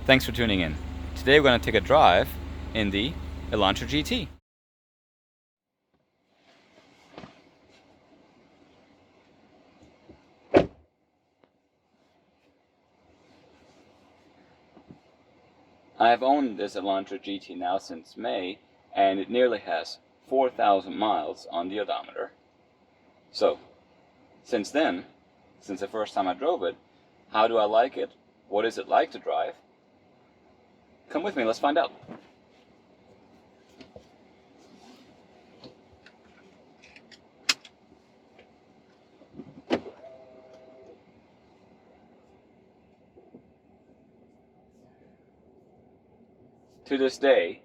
Thanks for tuning in. Today we're going to take a drive in the Elantra GT. I've owned this Elantra GT now since May, and it nearly has 4,000 miles on the odometer. So, since then, since the first time I drove it, how do I like it? What is it like to drive? Come with me, let's find out. To this day,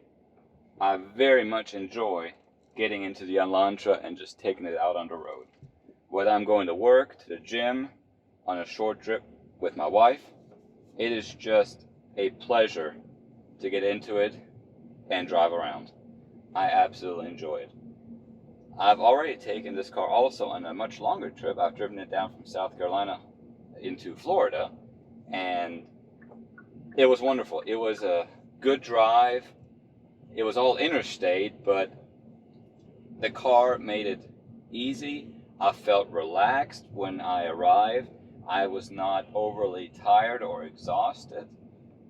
I very much enjoy getting into the Elantra and just taking it out on the road. Whether I'm going to work, to the gym, on a short trip with my wife, it is just a pleasure to get into it and drive around. I absolutely enjoy it. I've already taken this car also on a much longer trip. I've driven it down from South Carolina into Florida, and it was wonderful. It was a good drive. It was all interstate, but the car made it easy. I felt relaxed when I arrived. I was not overly tired or exhausted.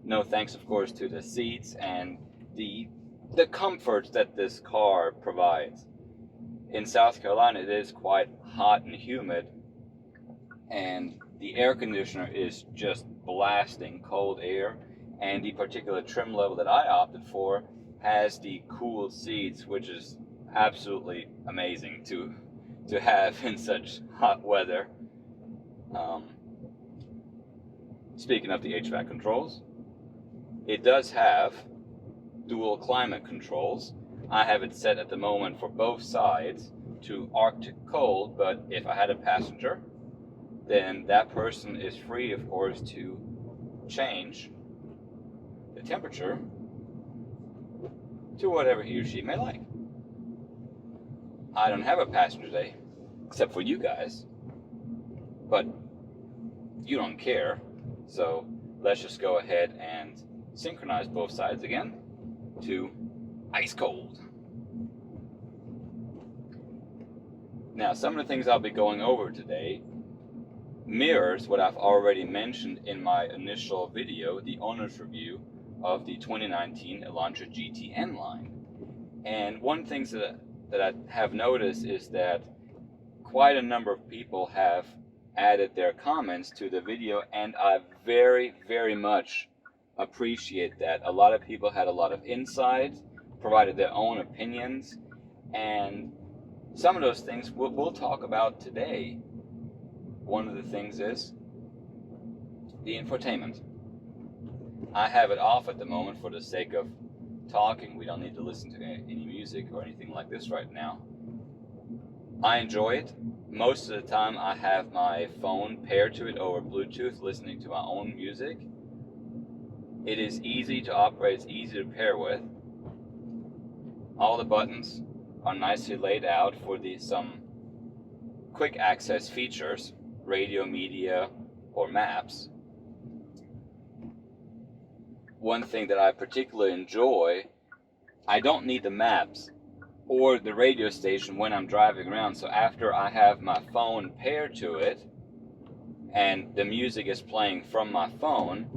No thanks, of course, to the seats and the comforts that this car provides. In South Carolina, it is quite hot and humid, and the air conditioner is just blasting cold air, and the particular trim level that I opted for has the cooled seats, which is absolutely amazing to have in such hot weather. Speaking of the HVAC controls, it does have dual climate controls. I have it set at the moment for both sides to Arctic cold, but if I had a passenger, then that person is free, of course, to change the temperature to whatever he or she may like. I don't have a passenger today, except for you guys, but you don't care, so let's just go ahead and synchronize both sides again to ice cold. Now, some of the things I'll be going over today mirrors what I've already mentioned in my initial video, the owner's review of the 2019 Elantra GT N-Line. And one thing that I have noticed is that quite a number of people have added their comments to the video, and I very, very much appreciate that. A lot of people had a lot of insights, provided their own opinions, and some of those things we'll talk about today. One of the things is the infotainment. I have it off at the moment for the sake of talking. We don't need to listen to any music or anything like this right now. I enjoy it. Most of the time I have my phone paired to it over Bluetooth, listening to my own music. It is easy to operate, it's easy to pair with. All the buttons are nicely laid out for some quick access features, radio, media, or maps. One thing that I particularly enjoy, I don't need the maps or the radio station when I'm driving around. So after I have my phone paired to it and the music is playing from my phone,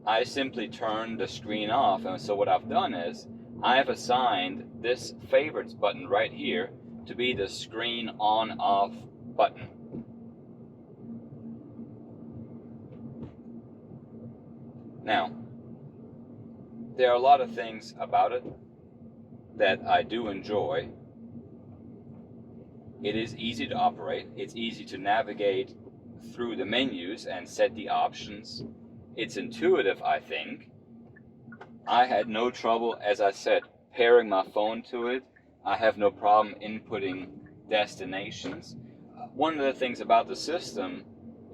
I simply turn the screen off. And so what I've done is I have assigned this favorites button right here to be the screen on off button. Now, there are a lot of things about it that I do enjoy. It is easy to operate. It's easy to navigate through the menus and set the options. It's intuitive, I think. I had no trouble, as I said, pairing my phone to it. I have no problem inputting destinations. One of the things about the system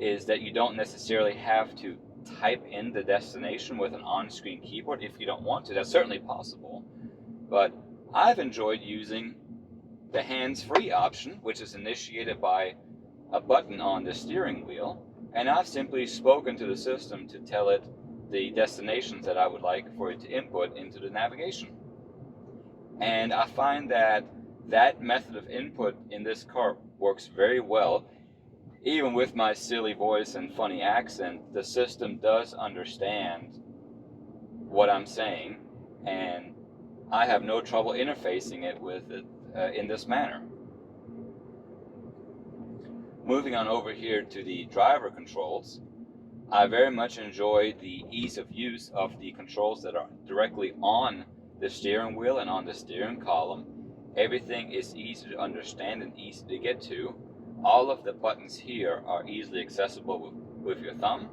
is that you don't necessarily have to type in the destination with an on-screen keyboard if you don't want to. That's certainly possible. But I've enjoyed using the hands-free option, which is initiated by a button on the steering wheel, and I've simply spoken to the system to tell it the destinations that I would like for it to input into the navigation. And I find that that method of input in this car works very well. Even with my silly voice and funny accent, the system does understand what I'm saying, and I have no trouble interfacing it with it in this manner. Moving on over here to the driver controls, I very much enjoy the ease of use of the controls that are directly on the steering wheel and on the steering column. Everything is easy to understand and easy to get to. All of the buttons here are easily accessible with your thumb.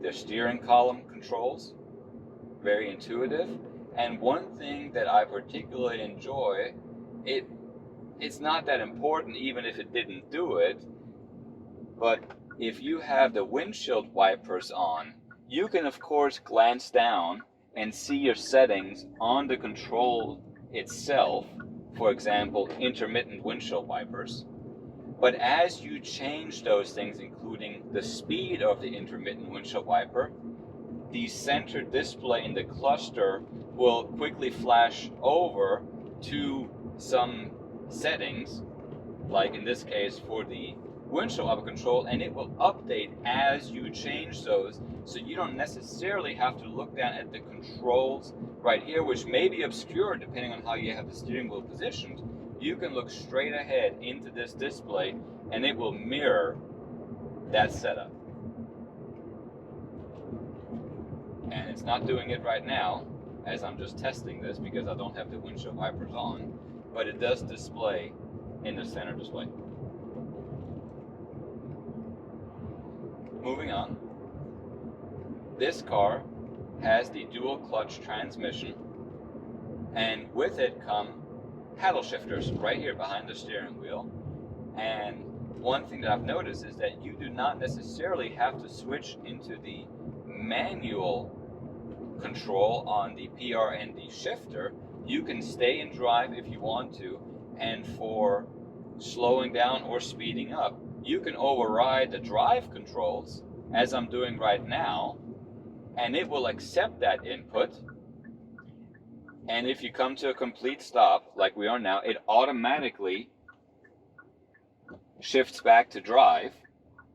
The steering column controls, very intuitive. And one thing that I particularly enjoy, it's not that important even if it didn't do it, but if you have the windshield wipers on, you can of course glance down and see your settings on the control itself, for example, intermittent windshield wipers. But as you change those things, including the speed of the intermittent windshield wiper, the center display in the cluster will quickly flash over to some settings, like in this case for the windshield wiper control, and it will update as you change those, so you don't necessarily have to look down at the controls right here, which may be obscured depending on how you have the steering wheel positioned. You can look straight ahead into this display and it will mirror that setup. And it's not doing it right now as I'm just testing this because I don't have the windshield wipers on, but it does display in the center display. Moving on, this car has the dual clutch transmission, and with it come paddle shifters right here behind the steering wheel. And one thing that I've noticed is that you do not necessarily have to switch into the manual control on the PRND shifter. You can stay in drive if you want to, and for slowing down or speeding up, you can override the drive controls, as I'm doing right now, and it will accept that input. And if you come to a complete stop, like we are now, it automatically shifts back to drive.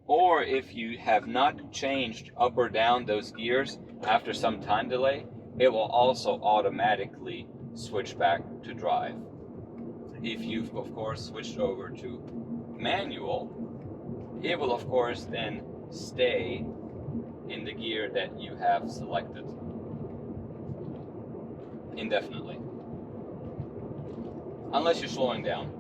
Or if you have not changed up or down those gears after some time delay, it will also automatically switch back to drive. If you've, of course, switched over to manual, it will, of course, then stay in the gear that you have selected indefinitely, unless you're slowing down.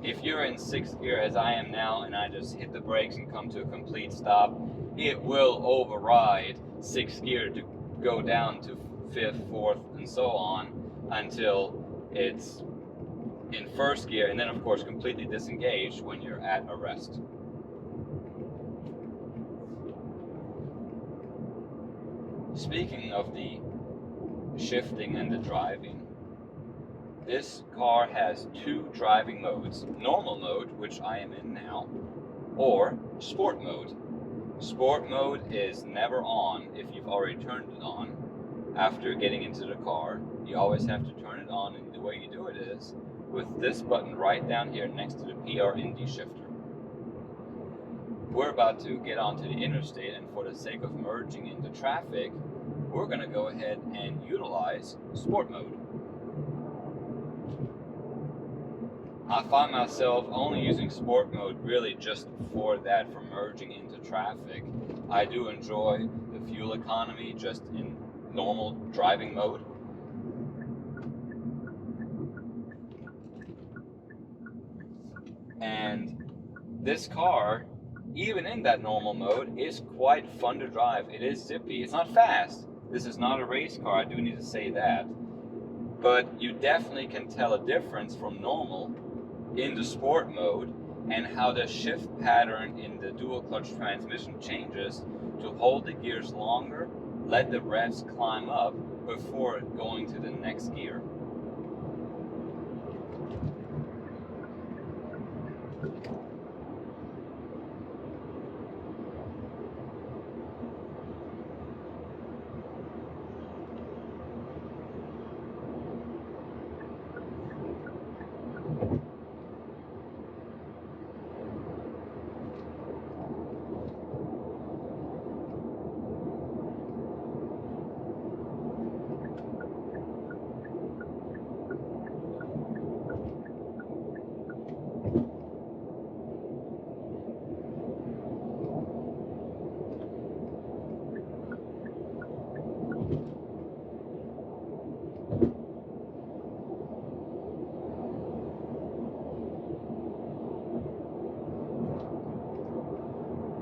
If you're in 6th gear as I am now and I just hit the brakes and come to a complete stop, it will override 6th gear to go down to 5th, 4th, and so on until it's in 1st gear, and then of course completely disengaged when you're at a rest. Speaking of the shifting and the driving, this car has 2 driving modes: normal mode, which I am in now, or sport mode. Sport mode is never on if you've already turned it on. After getting into the car, you always have to turn it on, and the way you do it is with this button right down here next to the PRND shifter. We're about to get onto the interstate, and for the sake of merging into traffic, we're going to go ahead and utilize sport mode. I find myself only using sport mode really just for that, for merging into traffic. I do enjoy the fuel economy just in normal driving mode. And this car, even in that normal mode, is quite fun to drive. It is zippy. It's not fast. This is not a race car, I do need to say that. But you definitely can tell a difference from normal into sport mode, and how the shift pattern in the dual clutch transmission changes to hold the gears longer, let the revs climb up before going to the next gear.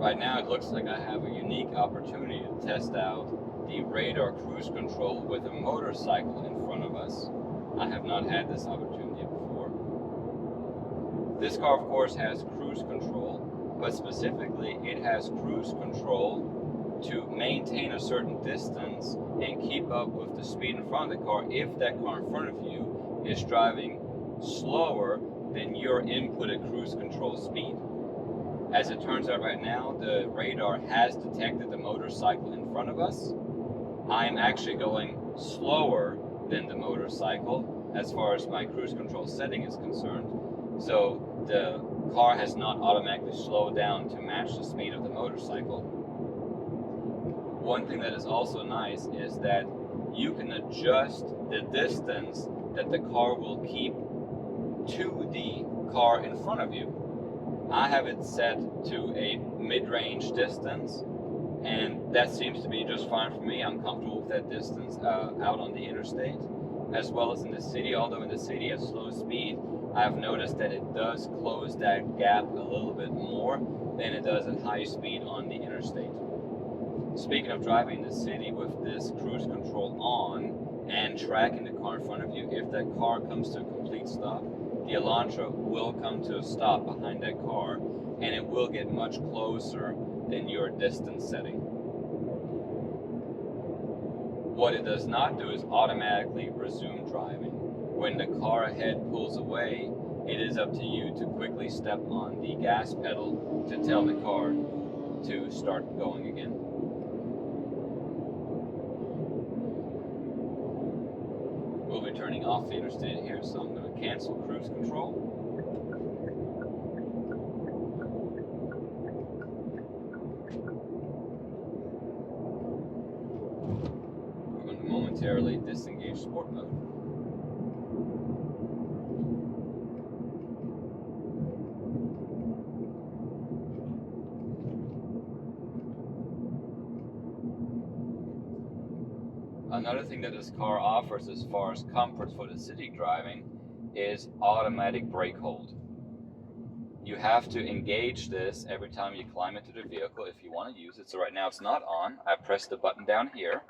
Right now it looks like I have a unique opportunity to test out the radar cruise control with a motorcycle in front of us. I have not had this opportunity before. This car, of course, has cruise control, but specifically it has cruise control to maintain a certain distance and keep up with the speed in front of the car if that car in front of you is driving slower than your inputted cruise control speed. As it turns out right now, the radar has detected the motorcycle in front of us. I am actually going slower than the motorcycle as far as my cruise control setting is concerned. So the car has not automatically slowed down to match the speed of the motorcycle. One thing that is also nice is that you can adjust the distance that the car will keep to the car in front of you. I have it set to a mid-range distance, and that seems to be just fine for me. I'm comfortable with that distance out on the interstate as well as in the city. Although in the city at slow speed, I've noticed that it does close that gap a little bit more than it does at high speed on the interstate. Speaking of driving in the city with this cruise control on and tracking the car in front of you, if that car comes to a complete stop, the Elantra will come to a stop behind that car, and it will get much closer than your distance setting. What it does not do is automatically resume driving. When the car ahead pulls away, it is up to you to quickly step on the gas pedal to tell the car to start going again. We'll be turning off the interstate here, so I'm going to cancel cruise control. We're going to momentarily disengage sport mode. Another thing that this car offers as far as comforts for the city driving is automatic brake hold. You have to engage this every time you climb into the vehicle if you want to use it. So right now it's not on. I press the button down here,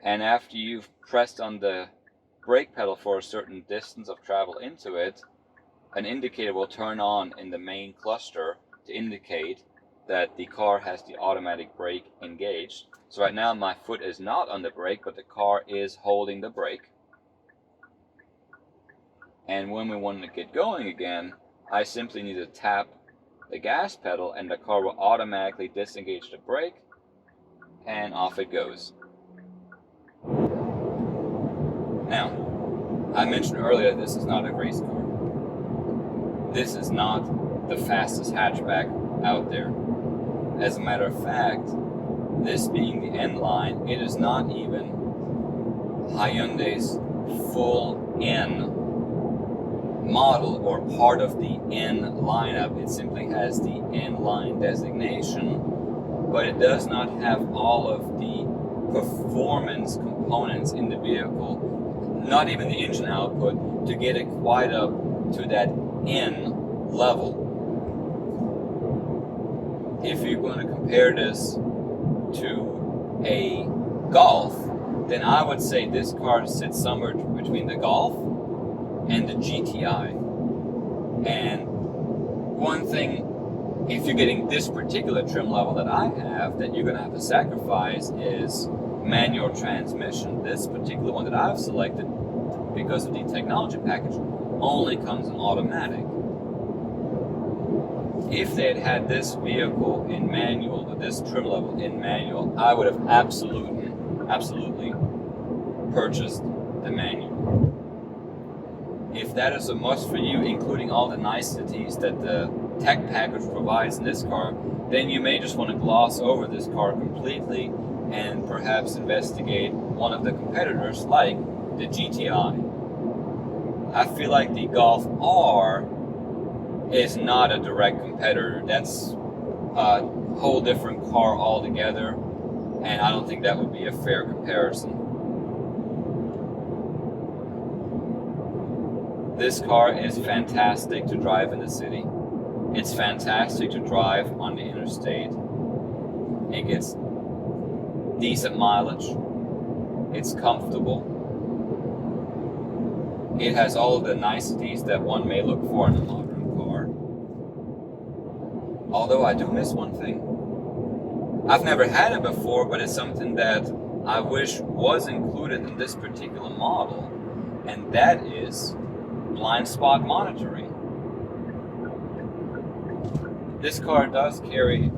and after you've pressed on the brake pedal for a certain distance of travel into it, an indicator will turn on in the main cluster to indicate that the car has the automatic brake engaged. So right now my foot is not on the brake, but the car is holding the brake. And when we want to get going again, I simply need to tap the gas pedal and the car will automatically disengage the brake, and off it goes. Now, I mentioned earlier that this is not a race car. This is not the fastest hatchback out there. As a matter of fact, this being the N-Line, it is not even Hyundai's full N model or part of the N lineup. It simply has the N-Line designation, but it does not have all of the performance components in the vehicle, not even the engine output, to get it quite up to that N level. If you're going to compare this to a Golf, then I would say this car sits somewhere between the Golf and the GTI. And one thing, if you're getting this particular trim level that I have, that you're going to have to sacrifice is manual transmission. This particular one that I've selected, because of the technology package, only comes in automatic. If they had had this vehicle in manual, with this trim level in manual, I would have absolutely purchased the manual. If that is a must for you, including all the niceties that the tech package provides in this car, then you may just want to gloss over this car completely and perhaps investigate one of the competitors like the GTI. I feel like the Golf R is not a direct competitor. That's a whole different car altogether, and I don't think that would be a fair comparison. This car is fantastic to drive in the city. It's fantastic to drive on the interstate. It gets decent mileage. It's comfortable. It has all of the niceties that one may look for in a modern car. Although I do miss one thing. I've never had it before, but it's something that I wish was included in this particular model, and that is blind spot monitoring. This car does carry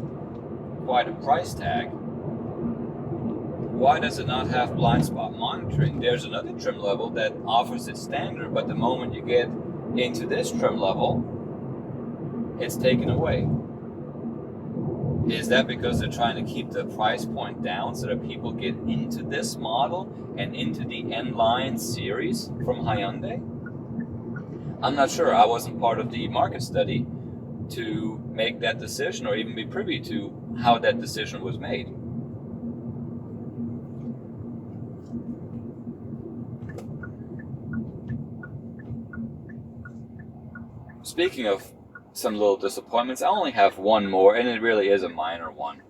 quite a price tag. Why does it not have blind spot monitoring? There's another trim level that offers it standard, but the moment you get into this trim level, it's taken away. Is that because they're trying to keep the price point down so that people get into this model and into the N-Line series from Hyundai? I'm not sure. I wasn't part of the market study to make that decision or even be privy to how that decision was made. Speaking of some little disappointments, I only have one more, and it really is a minor one.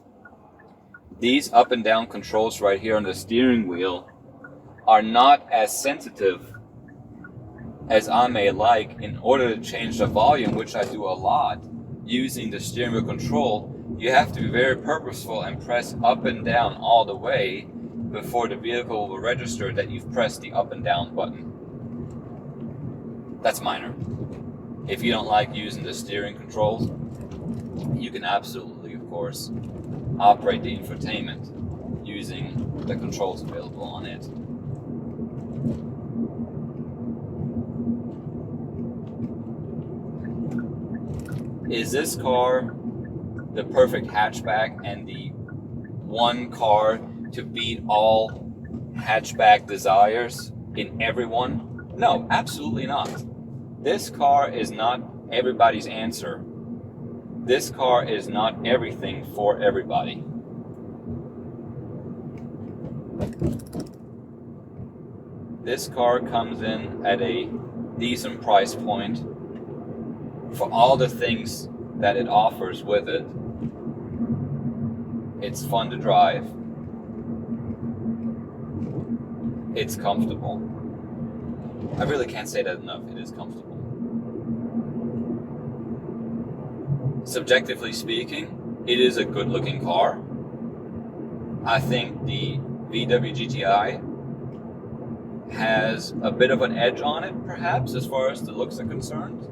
These up and down controls right here on the steering wheel are not as sensitive as I may like. In order to change the volume, which I do a lot using the steering wheel control, you have to be very purposeful and press up and down all the way before the vehicle will register that you've pressed the up and down button. That's minor. If you don't like using the steering controls, you can absolutely, of course, operate the infotainment using the controls available on it. Is this car the perfect hatchback and the one car to beat all hatchback desires in everyone? No, absolutely not. This car is not everybody's answer. This car is not everything for everybody. This car comes in at a decent price point for all the things that it offers with it. It's fun to drive. It's comfortable. I really can't say that enough. It is comfortable. Subjectively speaking, it is a good looking car. I think the VW GTI has a bit of an edge on it, perhaps, as far as the looks are concerned.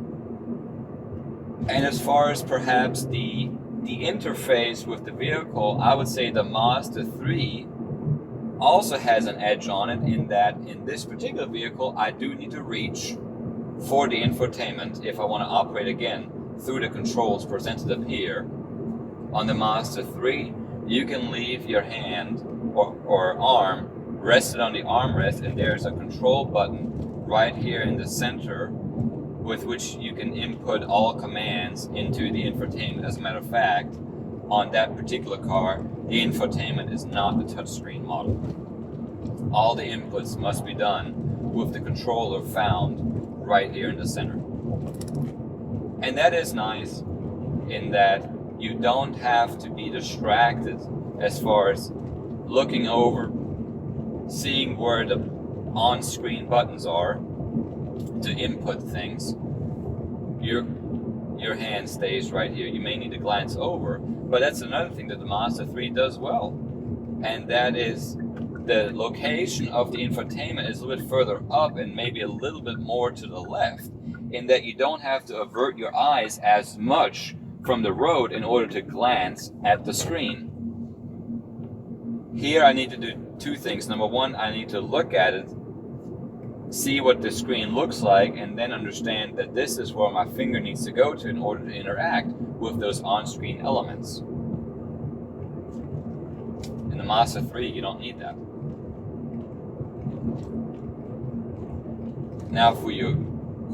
And as far as perhaps the interface with the vehicle, I would say the Mazda 3 also has an edge on it, in that in this particular vehicle I do need to reach for the infotainment if I want to operate again through the controls presented up here. On the Mazda 3, you can leave your hand or arm rested on the armrest, and there's a control button right here in the center with which you can input all commands into the infotainment. As a matter of fact, on that particular car, the infotainment is not the touchscreen model. All the inputs must be done with the controller found right here in the center. And that is nice in that you don't have to be distracted as far as looking over, seeing where the on-screen buttons are to input things. Your hand stays right here. You may need to glance over, but that's another thing that the Mazda 3 does well, and that is the location of the infotainment is a little bit further up and maybe a little bit more to the left, in that you don't have to avert your eyes as much from the road in order to glance at the screen. Here I need to do two things. Number one, I need to look at it, see what the screen looks like, and then understand that this is where my finger needs to go to in order to interact with those on-screen elements. In the Mazda 3, you don't need that. Now for your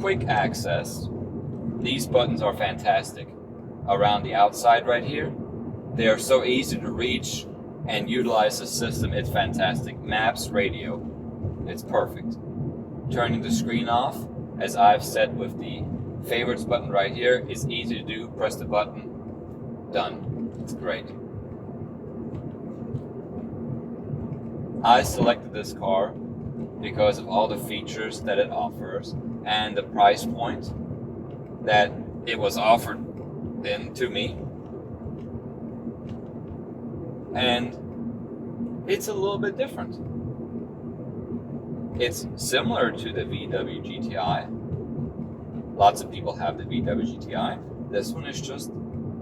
quick access, these buttons are fantastic. Around the outside right here, they are so easy to reach and utilize the system. It's fantastic. Maps, radio, it's perfect. Turning the screen off, as I've said with the favorites button right here. It's easy to do. Press the button. Done. It's great. I selected this car because of all the features that it offers and the price point that it was offered in to me. And it's a little bit different. It's similar to the VW GTI. Lots of people have the VW GTI. This one is just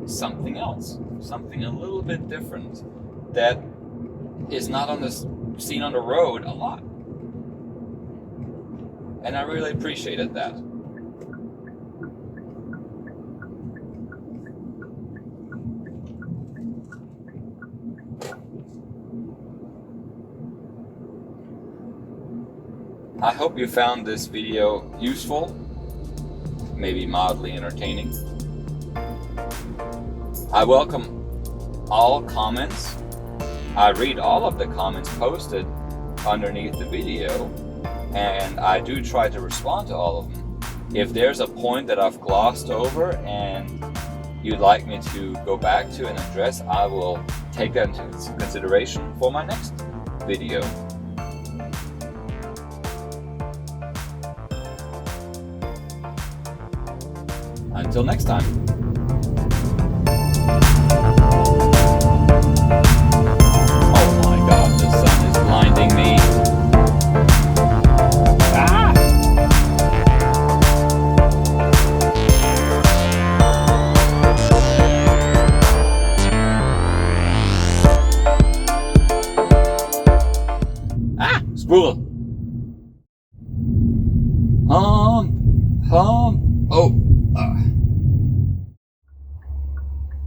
something else, something a little bit different that is not seen on the road a lot. And I really appreciated that. I hope you found this video useful, maybe mildly entertaining. I welcome all comments. I read all of the comments posted underneath the video, and I do try to respond to all of them. If there's a point that I've glossed over and you'd like me to go back to and address, I will take that into consideration for my next video. Until next time. Oh my God, the sun is blinding me. Ah! Ah! Squirrel! Oh!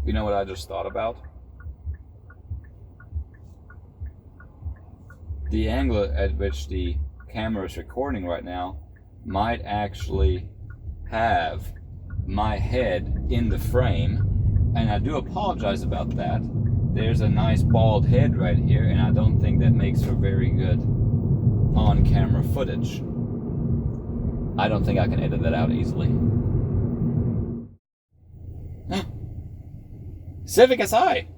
You know what I just thought about? The angle at which the camera is recording right now might actually have my head in the frame, and I do apologize about that. There's a nice bald head right here, and I don't think that makes for very good on-camera footage. I don't think I can edit that out easily. Civic SI.